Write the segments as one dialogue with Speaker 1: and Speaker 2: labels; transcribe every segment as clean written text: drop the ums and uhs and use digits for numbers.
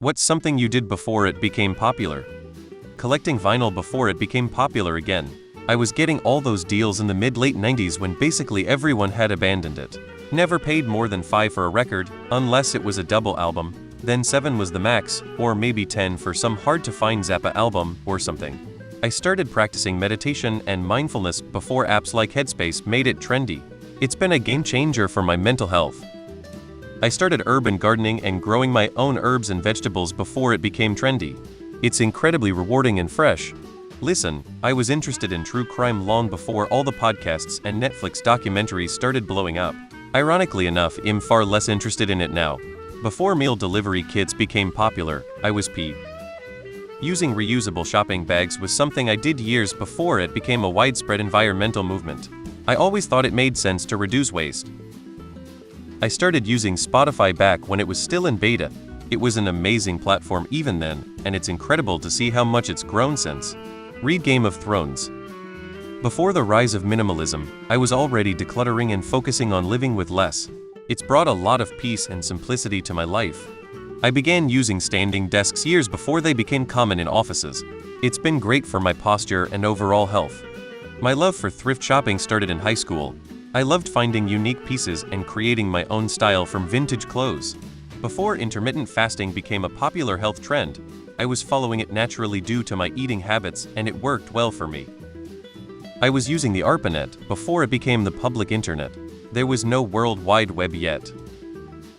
Speaker 1: What's something you did before it became popular? Collecting vinyl before it became popular again. I was getting all those deals in the mid-late 90s when basically everyone had abandoned it. Never paid more than $5 for a record, unless it was a double album, then $7 was the max, or maybe $10 for some hard-to-find Zappa album or something. I started practicing meditation and mindfulness before apps like Headspace made it trendy. It's been a game changer for my mental health. I started urban gardening and growing my own herbs and vegetables before it became trendy. It's incredibly rewarding and fresh. Listen, I was interested in true crime long before all the podcasts and Netflix documentaries started blowing up. Ironically enough, I'm far less interested in it now. Before meal delivery kits became popular, I was P. Using reusable shopping bags was something I did years before it became a widespread environmental movement. I always thought it made sense to reduce waste. I started using Spotify back when it was still in beta. It was an amazing platform even then, and it's incredible to see how much it's grown since. Read Game of Thrones. Before the rise of minimalism, I was already decluttering and focusing on living with less. It's brought a lot of peace and simplicity to my life. I began using standing desks years before they became common in offices. It's been great for my posture and overall health. My love for thrift shopping started in high school. I loved finding unique pieces and creating my own style from vintage clothes. Before intermittent fasting became a popular health trend, I was following it naturally due to my eating habits, and it worked well for me. I was using the ARPANET before it became the public internet. There was no World Wide Web yet.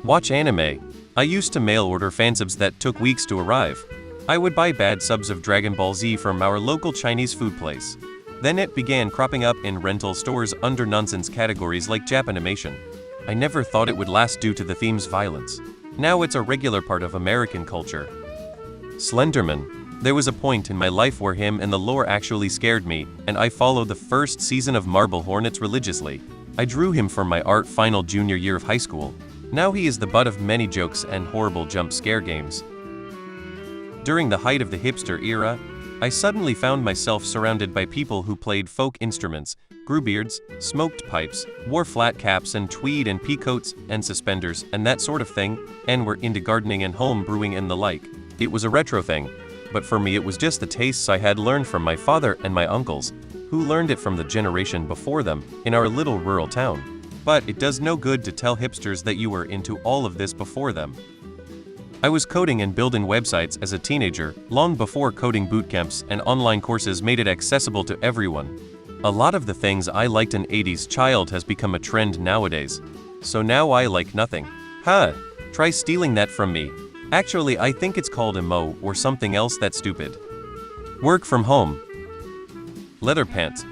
Speaker 1: Watch anime. I used to mail order fansubs that took weeks to arrive. I would buy bad subs of Dragon Ball Z from our local Chinese food place. Then it began cropping up in rental stores under nonsense categories like Japanimation. I never thought it would last due to the theme's violence. Now it's a regular part of American culture. Slenderman. There was a point in my life where him and the lore actually scared me, and I followed the first season of Marble Hornets religiously. I drew him for my art final junior year of high school. Now he is the butt of many jokes and horrible jump scare games. During the height of the hipster era, I suddenly found myself surrounded by people who played folk instruments, grew beards, smoked pipes, wore flat caps and tweed and peacoats and suspenders and that sort of thing, and were into gardening and home brewing and the like. It was a retro thing, but for me it was just the tastes I had learned from my father and my uncles, who learned it from the generation before them in our little rural town. But it does no good to tell hipsters that you were into all of this before them. I was coding and building websites as a teenager, long before coding bootcamps and online courses made it accessible to everyone. A lot of the things I liked an 80s child has become a trend nowadays. So now I like nothing. Try stealing that from me. Actually, I think it's called emo or something else that's stupid. Work from home. Leather pants.